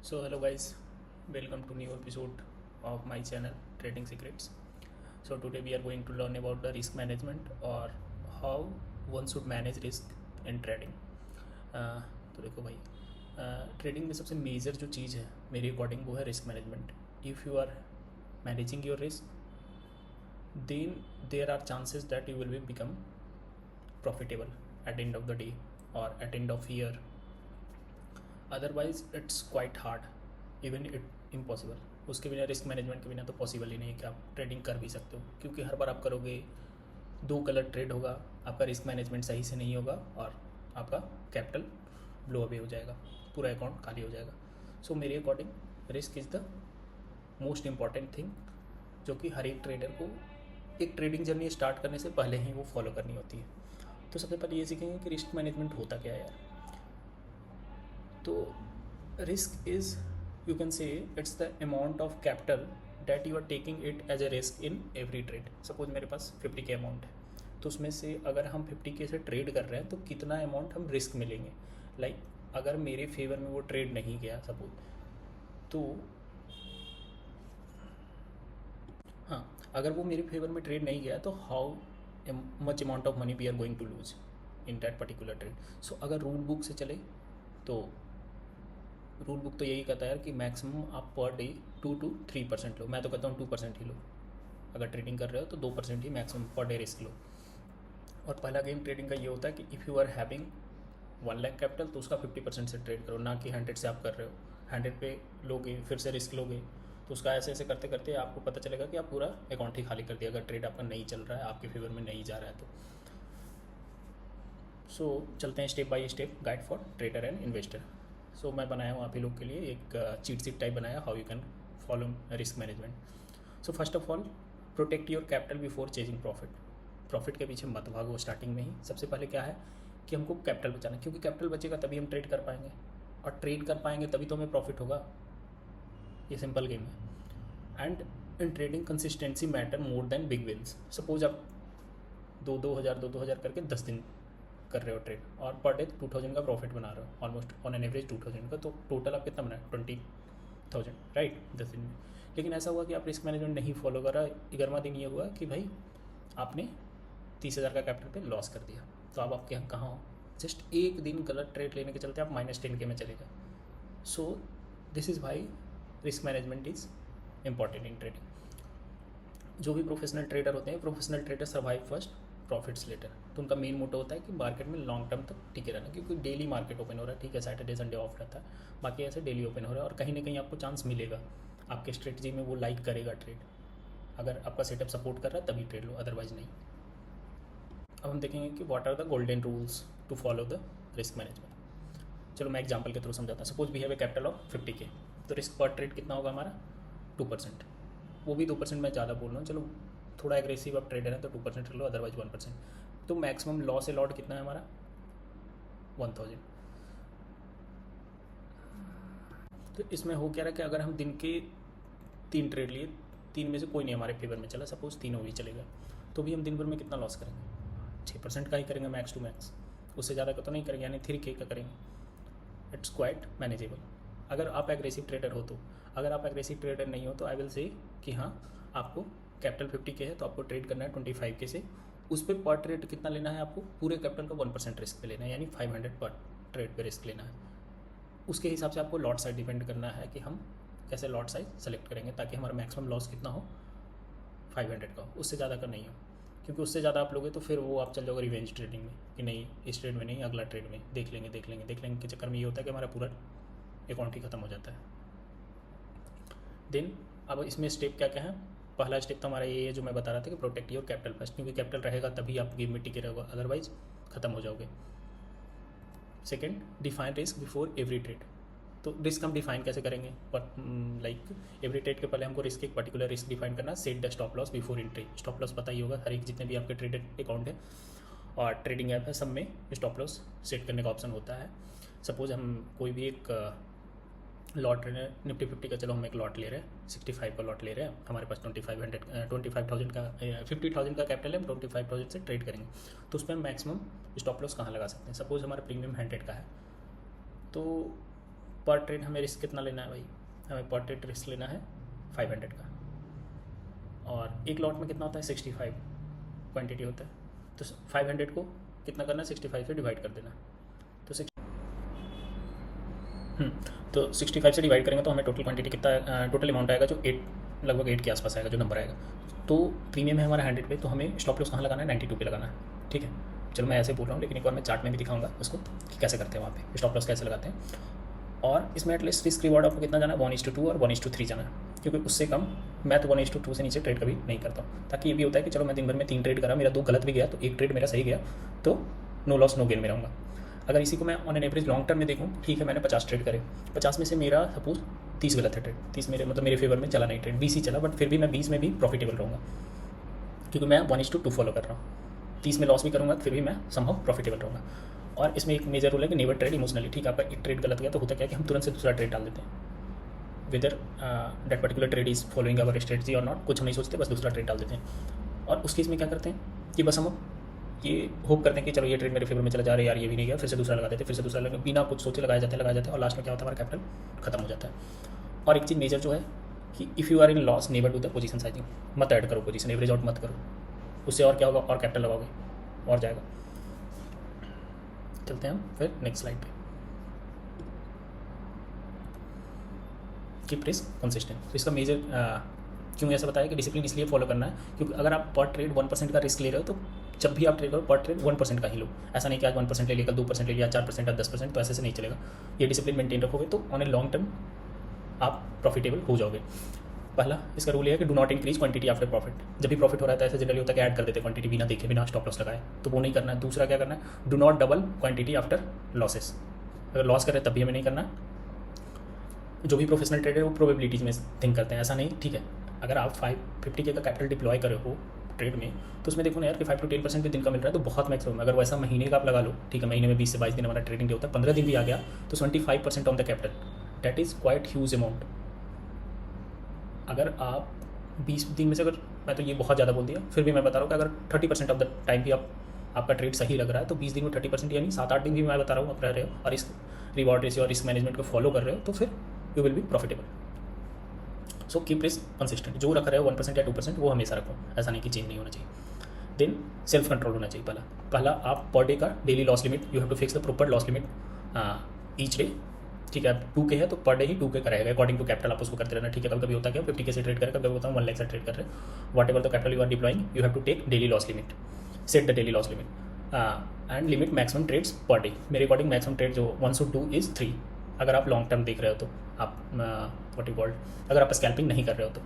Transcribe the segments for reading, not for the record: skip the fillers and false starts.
So hello guys, welcome to new episode of my channel Trading Secrets. So today we are going to learn about the risk management or how one should manage risk in trading. तो देखो भाई, trading में सबसे major जो चीज़ है मेरे according वो है risk management. If you are managing your risk then there are chances that you will be become profitable at end of the day or at end of year. Otherwise it's quite hard, even it impossible. उसके बिना risk management के बिना तो possible ही नहीं है कि आप trading कर भी सकते हो, क्योंकि हर बार आप करोगे दो कलर ट्रेड होगा, आपका रिस्क मैनेजमेंट सही से नहीं होगा और आपका कैपिटल ब्लो अवे हो जाएगा, पूरा अकाउंट खाली हो जाएगा. सो मेरे according risk is the most important thing जो कि हर एक ट्रेडर को एक ट्रेडिंग जर्नी स्टार्ट करने से पहले ही वो फॉलो करनी होती है. तो सबसे पहले ये सीखेंगे कि रिस्क मैनेजमेंट होता क्या है यार. तो risk is, you can say it's the amount of capital that you are taking it as a risk in every trade. Suppose मेरे पास 50K अमाउंट है, तो उसमें से अगर हम 50K से ट्रेड कर रहे हैं तो कितना अमाउंट हम रिस्क में लेंगे. लाइक अगर मेरे फेवर में वो ट्रेड नहीं गया सपोज, तो हाँ, अगर वो मेरे फेवर में ट्रेड नहीं गया तो how much amount of money we are going to lose in that particular trade. So अगर रूल बुक से चले तो रूल बुक तो यही कहता है यार कि मैक्सिमम आप पर डे 2 to 3% लो. मैं तो कहता हूँ 2% ही लो. अगर ट्रेडिंग कर रहे हो तो 2% ही मैक्सिमम पर डे रिस्क लो. और पहला गेम ट्रेडिंग का ये होता है कि if you are having 1 lakh capital तो उसका 50% से ट्रेड करो, ना कि 100 से आप कर रहे हो. 100 पे लोगे फिर से रिस्क लोगे तो उसका ऐसे ऐसे करते करते आपको पता चलेगा कि आप पूरा अकाउंट ही खाली कर दिया, अगर ट्रेड आपका नहीं चल रहा है, आपके फेवर में नहीं जा रहा है तो. सो चलते हैं step by step guide for trader and investor. So मैं बनाया हूँ आप ही लोग के लिए एक चीट शीट टाइप बनाया, how you can follow risk management. So first of all, protect your capital before chasing profit. Profit के पीछे मत भागो स्टार्टिंग में ही. सबसे पहले क्या है कि हमको कैपिटल बचाना, क्योंकि कैपिटल बचेगा तभी हम ट्रेड कर पाएंगे, और ट्रेड कर पाएंगे तभी तो हमें प्रॉफिट होगा. ये सिंपल गेम है. And in trading consistency matter more than big wins. Suppose आप 2,000 करके 10 दिन कर रहे हो ट्रेड और पर डे 2,000 का प्रॉफिट बना रहे हो, ऑलमोस्ट ऑन एन एवरेज 2,000 का, तो टोटल आप कितना बनाए 20,000 राइट 10 दिन में. लेकिन ऐसा हुआ कि आप रिस्क मैनेजमेंट नहीं फॉलो करा, 11वां दिन ये हुआ कि भाई आपने 30,000 का कैपिटल पे लॉस कर दिया. तो अब आपके यहाँ कहाँ हो, जस्ट एक दिन गलत ट्रेड लेने के चलते आप -10K में चले गए. So this is why risk management is important in trading. जो भी प्रोफेशनल ट्रेडर होते हैं, professional trader survive first profits later. तो उनका मेन मोटो होता है कि मार्केट में लॉन्ग टर्म तक टिके रहना, क्योंकि डेली मार्केट ओपन हो रहा है, ठीक है सैटरडे संडे ऑफ रहता है, बाकी ऐसे डेली ओपन हो रहा है और कहीं ना कहीं आपको चांस मिलेगा, आपके स्ट्रेटजी में वो लाइक करेगा ट्रेड. अगर आपका सेटअप सपोर्ट कर रहा है तभी ट्रेड लो, अदरवाइज नहीं. अब हम देखेंगे कि what are the golden rules to follow the risk management. चलो मैं एग्जाम्पल के थ्रू समझाता हूँ. Suppose we have a capital of 50K, तो रिस्क पर ट्रेड कितना होगा हमारा 2%. वो भी 2% मैं ज़्यादा बोल रहा हूँ, चलो थोड़ा एग्रेसिव आप ट्रेडर है तो 2% रख लो, अदरवाइज 1%. तो मैक्सिमम लॉस अलॉट कितना है हमारा 1,000. तो इसमें हो क्या रहा है कि अगर हम दिन के 3 ट्रेड लिए, 3 में से कोई नहीं हमारे फेवर में चला, सपोज तीनों भी चलेगा, तो भी हम दिन भर में कितना लॉस करेंगे 6% का ही करेंगे मैक्स टू मैक्स, उससे ज़्यादा का तो नहीं करेंगे, यानी 3K का करेंगे. इट्स क्वाइट मैनेजेबल अगर आप एग्रेसिव ट्रेडर हो तो. अगर आप एग्रेसिव ट्रेडर नहीं हो तो आई विल से कि हाँ आपको कैपिटल 50K है तो आपको ट्रेड करना है 25K से. उस पर पर ट्रेड कितना लेना है आपको, पूरे कैपिटल का 1% रिस्क पे लेना है, यानी 500 पर ट्रेड पे रिस्क लेना है. उसके हिसाब से आपको लॉट साइज डिपेंड करना है कि हम कैसे लॉट साइज सेलेक्ट करेंगे ताकि हमारा मैक्सिमम लॉस कितना हो 500 का, उससे ज़्यादा का नहीं हो. क्योंकि उससे ज़्यादा आप लोगे तो फिर वो आप चल जाओगे रिवेंज ट्रेडिंग में कि नहीं इस ट्रेड में नहीं, अगला ट्रेड में देख लेंगे के चक्कर में ये होता है कि हमारा पूरा अकाउंट ही ख़त्म हो जाता है. देन अब इसमें स्टेप क्या क्या है. पहला स्टेप तो हमारा ये है जो मैं बता रहा था कि प्रोटेक्ट योर कैपिटल फर्स्ट, क्योंकि कैपिटल रहेगा तभी आप गेम में टिके रहोगे, अदरवाइज ख़त्म हो जाओगे. Second, define risk before every trade. तो रिस्क हम डिफाइन कैसे करेंगे, बट लाइक एवरी ट्रेड के पहले हमको रिस्क एक पर्टिकुलर रिस्क डिफाइन करना. Set the stop loss before entry. Stop loss पता ही होगा, हर एक जितने भी आपके ट्रेडेड अकाउंट है और ट्रेडिंग ऐप है सब में स्टॉप लॉस सेट करने का ऑप्शन होता है. सपोज हम कोई भी एक लॉट ले रहे हैं निफ्टी 50 का, चलो हम एक लॉट ले रहे हैं 65 का लॉट ले रहे हैं, हमारे पास 25,000 का 50,000 का कैपिटल है, हम 25,000 से ट्रेड करेंगे. तो उस पर हम मैक्सिमम स्टॉप लॉस कहाँ लगा सकते हैं. सपोज हमारा प्रीमियम 100 का है, तो पर ट्रेड हमें रिस्क कितना लेना है भाई, हमें पर ट्रेड रिस्क लेना है 500 का, और एक लॉट में कितना होता है 65 क्वांटिटी होता है, तो 500 को कितना करना है 65 से डिवाइड कर देना, तो तो 65 से डिवाइड करेंगे तो हमें टोटल क्वांटिटी कितना, टोटल अमाउंट आएगा जो 8 लगभग 8 के आसपास आएगा जो नंबर आएगा। तो प्रीमियम है हमारा 100 पे, तो हमें स्टॉप लॉस कहाँ लगाना है 92 पे लगाना है, ठीक है। चलो मैं ऐसे बोल रहा हूँ, लेकिन एक बार मैं चार्ट में भी दिखाऊंगा उसको कि कैसे करते हैं वहाँ पे स्टॉप लॉस कैसे लगाते हैं। और इसमें एटलीस्ट रिस्क रिवॉर्ड आपको कितना जाना है 1:2 और 1:3 जाना है, क्योंकि उससे कम मैं तो 1:2 से नीचे ट्रेड कभी नहीं करता हूँ, ताकि ये भी होता है कि चलो मैं दिन भर में 3 ट्रेड करा, मेरा 2 गलत भी गया तो एक ट्रेड मेरा सही गया, तो नो लॉस नो गेन में रहूँगा। अगर इसी को मैं on an average long term में देखूँ, ठीक है मैंने 50 ट्रेड करे, 50 में से मेरा सपोज 30 गलत है ट्रेड, 30 मेरे मतलब मेरे फेवर में चला नहीं ट्रेड, 20 ही चला, बट फिर भी मैं 20 में भी प्रॉफिटेबल रहूँगा, क्योंकि मैं 1:2 फॉलो कर रहा हूँ। 30 में लॉस भी करूँगा फिर भी मैं समहाउ प्रॉफिटेबल रहूँगा। और इसमें एक मेजर रूल है कि नेवर ट्रेड इमोशनली, ठीक है आपका एक ट्रेड गलत गया तो होता क्या है कि हम तुरंत से दूसरा ट्रेड डाल देते हैं, whether that particular trade is following our strategy और नॉट, कुछ हम नहीं सोचते, बस दूसरा ट्रेड डाल देते हैं। और उस केस में क्या करते हैं कि बस हम ये होप करते हैं कि चलो ये ट्रेड मेरे फेवर में चला जा रहा है यार, ये भी नहीं गया, फिर से दूसरा लगा देते, फिर से दूसरा लगा, बिना कुछ सोचे लगाए जाते हैं, और लास्ट में क्या होता है हमारा कैपिटल खत्म हो जाता है। और एक चीज़ मेजर जो है कि if you are in loss never do the position sizing, मत ऐड करो पोजीशन, एवरेज आउट मत करो, उससे और क्या होगा और कैपिटल लगाओगे और जाएगा। चलते हैं हम फिर नेक्स्ट स्लाइड पे। कीप रिस्क कंसिस्टेंट, तो इसका मेजर क्यों ऐसा बताया कि डिसिप्लिन इसलिए फॉलो करना है क्योंकि अगर आप पर ट्रेड 1% का रिस्क ले रहे हो तो जब भी आप ट्रेड करो पर ट्रेड 1% का ही लो, ऐसा नहीं कि आज 1% ले लिया, कल 2% ले लिया, 4% या 10%, तो ऐसे से नहीं चलेगा। ये डिसिप्लिन मेंटेन रखोगे तो ऑन ए लॉन्ग टर्म आप प्रॉफिटेबल हो जाओगे। पहला इसका रूल है कि do not increase quantity after profit, जब भी प्रॉफिट हो रहा है तो ऐसे जनरली होता है कि ऐड कर देते क्वांटिटी बिना देखे बिना स्टॉप लॉस लगाए, तो वो नहीं करना है। दूसरा क्या करना है, do not double quantity after losses, अगर लॉस करें तब भी हमें नहीं करना। जो भी प्रोफेशनल ट्रेडर है वो प्रोबेबिलिटीज में थिंक करते हैं, ऐसा नहीं, ठीक है अगर आप 550 का कैपिटल डिप्लॉय करे हो ट्रेड में तो उसमें देखो ना यार कि 5 to 10% भी दिन का मिल रहा है तो बहुत मैक्सिमम। अगर वैसा महीने का आप लगा लो, ठीक है महीने में 20 से 22 दिन हमारा ट्रेडिंग डे होता है, 15 दिन भी आ गया तो 25% on the capital, that is quite huge amount. अगर आप 20 दिन में से, अगर मैं तो ये बहुत ज़्यादा बोल दिया, फिर भी मैं बता रहा हूँ कि अगर 30% ऑफ द टाइम भी आपका ट्रेड सही लग रहा है तो 20 दिन में 30% यानी 7-8 दिन भी मैं बता रहा हूँ आप रह रहे हो और इस रिवॉर्ड रेशियो और रिस्क मैनेजमेंट को फॉलो कर रहे हो तो फिर you will be profitable. So keep risk consistent, जो रख रहे हो 1% या 2% वो हमेशा रखो, ऐसा नहीं कि चेंज नहीं होना चाहिए। देन सेल्फ कंट्रोल होना चाहिए। पहला आप पर डे का daily loss limit, you have to fix the proper loss limit each day, ठीक है। 2K है तो पर डे ही 2K का रहेगा अकॉर्डिंग टू कैपिटल, आप उसको करते रहना, ठीक है। कभी कभी होता है कि 50K से ट्रेड करें, कभी होता है 1 लाख से ट्रेड कर रहे हैं, whatever the capital you are deploying you have to take daily loss limit, set the daily loss limit and limit maximum trades per day. मेरे अकॉर्डिंग मैक्सिमम ट्रेड जो 1 should do is 3, अगर आप long term देख रहे हो तो आप what you called, अगर आप स्कैल्पिंग नहीं कर रहे हो तो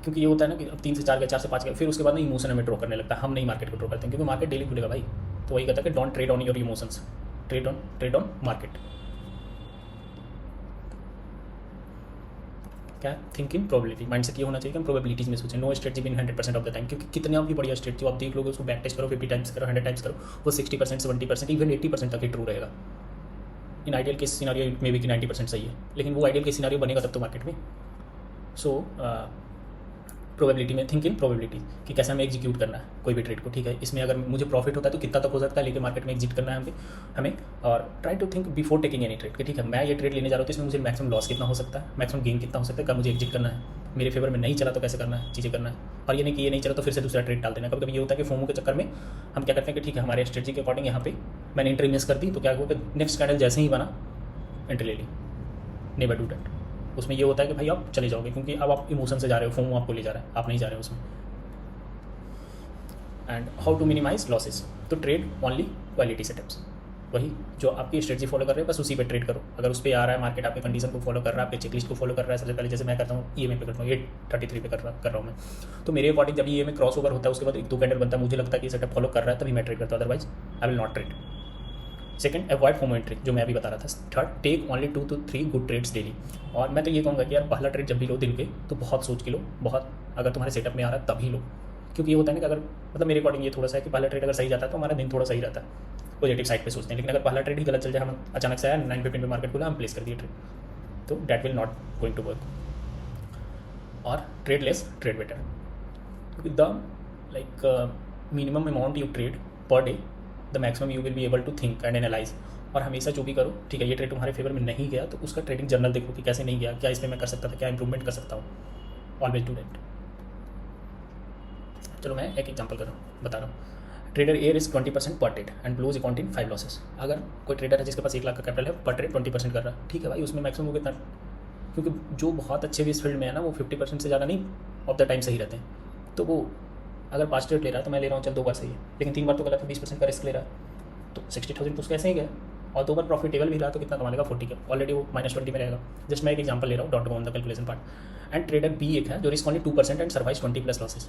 क्योंकि ये होता है ना कि अब 3 से 4 गए, 4 से 5 गए, फिर उसके बाद ना इमोशन हमें ड्रॉ करने लगता है, हम नहीं मार्केट को ड्रॉ करते हैं क्योंकि मार्केट डेली खुलेगा भाई। तो वही कहता है कि don't trade on your emotions, trade on market. क्या थिंकिंग प्रोबेबिलिटी, माइंडसेट ये होना चाहिए कि हम प्रोबेबिलिटीज में सोचें, no strategy win 100% of the time, क्योंकि कितना भी बढ़िया स्ट्रेटजी आप देख लोगे उसको बैक टेस्ट करो 50 टाइम्स करो 100 टाइम्स करो, वो 60% 70% इवन 80% तक ही ट्रू रहेगा। इन आइडियल केस सिनारियो में भी कि 90% सही है, लेकिन वो आइडियल केस सिनारियो बनेगा तब तो मार्केट में। सो प्रोबेबिलिटी में थिंक इन प्रोबेबिलिटी कि कैसे हमें एग्जीक्यूट करना है कोई भी ट्रेड को, ठीक है। इसमें अगर मुझे प्रॉफिट होता है तो कितना तक हो सकता है, लेकिन मार्केट में एग्जिट करना है हमें। और try to think before taking any trade कि ठीक है मैं ये ट्रेड लेने जा रहा हूँ तो इसमें मुझे मैक्सिमम लॉस कितना हो सकता है, मैक्सिमम गेन कितना हो सकता है, कब मुझे एग्जिट करना है, मेरे फेवर में नहीं चला तो कैसे करना है, चीज़ें करना है। और ये नहीं कि ये नहीं चला तो फिर से दूसरा ट्रेड डाल देना। कभी कभी ये होता है कि फोमो के चक्कर में हम क्या करते हैं कि ठीक है हमारे स्ट्रेटजी के अकॉर्डिंग यहाँ पे मैंने एंट्री मिस कर दी तो क्या हुआ कि नेक्स्ट कैंडल जैसे ही बना एंट्री ले ली, नेवर डू दैट। उसमें ये होता है कि भाई आप चले जाओगे क्योंकि अब आप इमोशन से जा रहे हो, फोमो आपको ले जा रहा है, आप नहीं जा रहे हो उसमें। And how to minimize losses, तो ट्रेड ओनली क्वालिटी सेटअप्स, वही जो आपकी स्ट्रेटजी फॉलो कर रहे हैं बस उसी पे ट्रेड करो। अगर उस पर आ रहा है मार्केट आपके कंडीशन को फॉलो कर रहा है, आपके चेकलिस्ट को फॉलो कर रहा है, सबसे पहले जैसे मैं करता हूँ EMA पे करता हूँ 833 पे कर रहा हूँ मैं, तो मेरे अकॉर्डिंग जब EMA क्रॉस ओवर होता है उसके बाद 1-2 कैंडल बनता है, मुझे लगता है कि सेटअप फॉलो कर रहा है तभी मैं ट्रेड करता हूँ, otherwise I will not trade. Second, avoid FOMO entry, जो मैं अभी बता रहा था। Third, take only 2 to 3 good trades daily. और मैं तो ये कहूँगा कि यार पहला ट्रेड जब भी लो दिन के तो बहुत सोच के लो, बहुत अगर तुम्हारे सेटअप में आ रहा है तभी लो, क्योंकि ये होता है ना कि अगर मतलब मेरे अकॉर्डिंग ये थोड़ा सा है कि पहला ट्रेड अगर सही जाता है तो हमारा दिन थोड़ा सही रहता है, पॉजिटिव साइड पे सोचते हैं। लेकिन अगर पहला ट्रेड ही गलत चल जाए, हम अचानक से आया 9:15 पे मार्केट खुला, हम प्लेस कर दिए ट्रेड, तो that will not going to work. और ट्रेड लेस ट्रेड बेटर, क्योंकि the like minimum amount you trade per day, the maximum you will be able to think and analyze और हमेशा जो भी करो, ठीक है, ये ट्रेड तुम्हारे फेवर में नहीं गया तो उसका ट्रेडिंग जर्नल देखो कि कैसे नहीं गया, क्या इसमें मैं कर सकता था, क्या इंप्रूवमेंट कर सकता हूँ। Always do that. चलो मैं एक एग्जांपल कर रहा हूँ, बता रहा हूँ। ट्रेडर ए रिस्क 20% पर trade and close account in 5 losses. अगर कोई ट्रेडर है जिसके पास 1 लाख का कैपिटल है, पर ट्रेड 20% कर रहा है, ठीक है भाई, उसमें मैक्सिमम कितना, क्योंकि जो बहुत अच्छे भी इस फील्ड में है ना, वो 50% से ज़्यादा नहीं ऑफ द टाइम सही रहते हैं। तो वो अगर 5 ट्रेड ले रहा है तो मैं ले रहा हूँ, चल 2 बार सही है, लेकिन 3 बार तो गलत है, 20% का रिस्क ले रहा है, तो 60,000 तो उसका ऐसे ही गया। और 2 बार प्रॉफिटेबल भी रहा तो कितना कमा लेगा, 40 का, ऑलरेडी वो -20 में रहेगा। जस्ट मैं एक एग्जांपल ले रहा हूँ, dot com the calculation part. And trader B एक है जो risk only 2% and survive 20+ losses,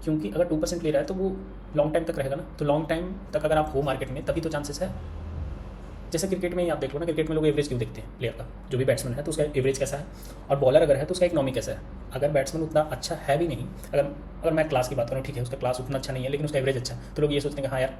क्योंकि अगर 2% ले रहा है तो वो लॉन्ग टाइम तक रहेगा ना, तो लॉन्ग टाइम तक अगर आप हो मार्केट में तभी तो चांसेस है। जैसे क्रिकेट में ही आप देख लो ना, क्रिकेट में लोग एवरेज क्यों देखते हैं प्लेयर का, जो भी बैट्समैन है तो उसका एवरेज कैसा है, और बॉलर अगर है तो उसका इकोनॉमी कैसा है। अगर बैट्समैन उतना अच्छा है भी नहीं, अगर मैं क्लास की बात करूँ, ठीक है, उसका क्लास उतना अच्छा नहीं है लेकिन उसका एवरेज अच्छा है, तो लोग ये सोचते हैं कि हाँ यार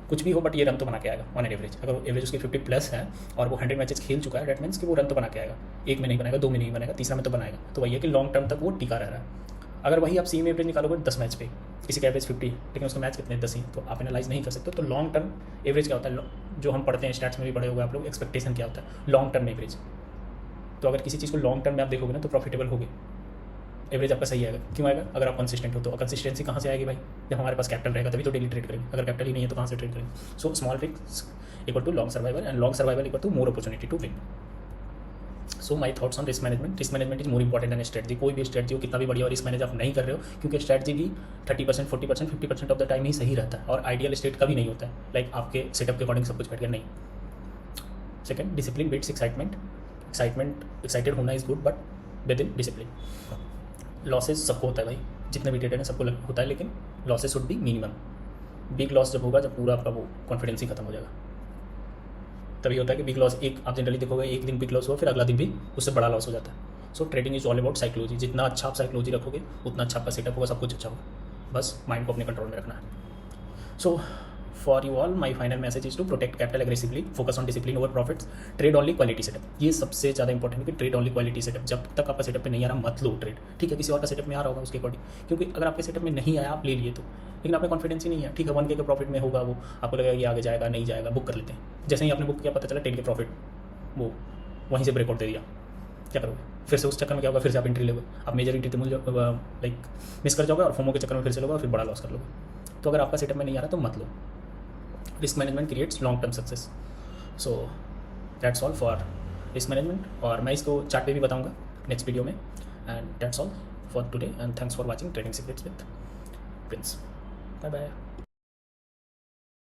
कुछ भी हो बट ये रन तो बना के आएगा ऑन एन एवरेज। अगर एवरेज उसकी 50+ है और वो 100 मैचेस खेल चुका है, डेट मीन्स कि वो रन तो बना के आएगा, 1 में नहीं बनाएगा, 2 में नहीं बनाएगा, तीसरा में तो बनाएगा। तो वही है कि लॉन्ग टर्म तक वो टिका रह रहा है। अगर वही आप सेम एवरेज निकालोगे 10 मैच पे, किसी का एवरेज 50 लेकिन उसका मैच कितने 10 ही, तो आप एनालाइज नहीं कर सकते। तो लॉन्ग टर्म एवरेज क्या होता है, जो हम पढ़ते हैं स्टैट्स में भी पढ़े होगा आप लोग, एक्सपेक्टेशन क्या होता है, लॉन्ग टर्म एवरेज। तो अगर किसी चीज़ को लॉन्ग टर्म में आप देखोगे ना तो प्रॉफिटेबल होगे, एवरेज आपका सही आएगा। क्यों आएगा, अगर आप कंसिस्टेंट हो तो। कंसिस्टेंसी कहाँ से आएगी भाई, जब हमारे पास कैपिटल रहेगा तभी तो डेली ट्रेड करेंगे, अगर कैपिटल ही नहीं है तो कहाँ से ट्रेड करेंगे। So small risk equal to long survival and long survival equal to more opportunity to win. So my thoughts on risk management. Risk management is more important an strategy. कोई भी strategy हो कितना भी बढ़िया और risk manage आप नहीं कर रहे हो, क्योंकि स्ट्रेटजी भी 30%, 40%, 50% ऑफ द टाइम ही सही रहता है, और आइडियल स्टेट कभी नहीं होता है लाइक आपके सेटअप के अकॉर्डिंग सब कुछ बैठ गया, नहीं। Second, discipline beats excitement. Excited होना is good but with in discipline. Losses सबको होता है भाई, जितने भी ट्रेडर हैं सबको होता है, लेकिन losses should be minimum. Big loss जब होगा जब पूरा आपका वो कॉन्फिडेंस ही खत्म हो जाएगा, तभी होता है कि बिग लॉस, एक आप जनरली देखोगे एक दिन बिग लॉस हुआ फिर अगला दिन भी उससे बड़ा लॉस हो जाता है। सो trading is all about psychology. जितना अच्छा आप साइकोलॉजी रखोगे उतना अच्छा आपका सेटअप होगा, सब कुछ अच्छा होगा, बस माइंड को अपने कंट्रोल में रखना है। So for you all my final message is to protect capital aggressively, focus on discipline over profits, trade only quality setup. ये सबसे ज़्यादा इंपॉर्टेंट है कि ट्रेड ऑनली क्वालिटी सेटअप। जब तक आपका सेटअप में नहीं आ रहा मत लो ट्रेड, ठीक है, किसी और का सेटअप में आ रहा होगा उसके अकॉर्डिंग, क्योंकि अगर आपके सेटअप में नहीं आया आप ले लिए तो, लेकिन आपने कॉन्फिडेंस ही नहीं है, ठीक है, 1K के प्रॉफिट में होगा वो, आपको लगेगा कि आगे जाएगा नहीं जाएगा, बुक कर लेते हैं। जैसे ही आपने बुक किया पता चला 10 के प्रॉफिट, वो वहीं से ब्रेकआउट दे दिया, क्या करोगे फिर से? उस चक्कर में क्या होगा, फिर से आप एंट्री लोगे, आप मेजर एंट्री तो लाइक मिस कर जाओगे और फोमो के चक्कर में फिर से लोगे और फिर बड़ा लॉस कर लोगे। तो अगर आपका सेटअप में नहीं आ रहा तो मत लो। Risk management creates long term success. So that's all for risk management, और मैं इसको चार्ट पे भी बताऊंगा नेक्स्ट वीडियो में। And that's all for today and thanks for watching trading secrets with Prince. Bye bye.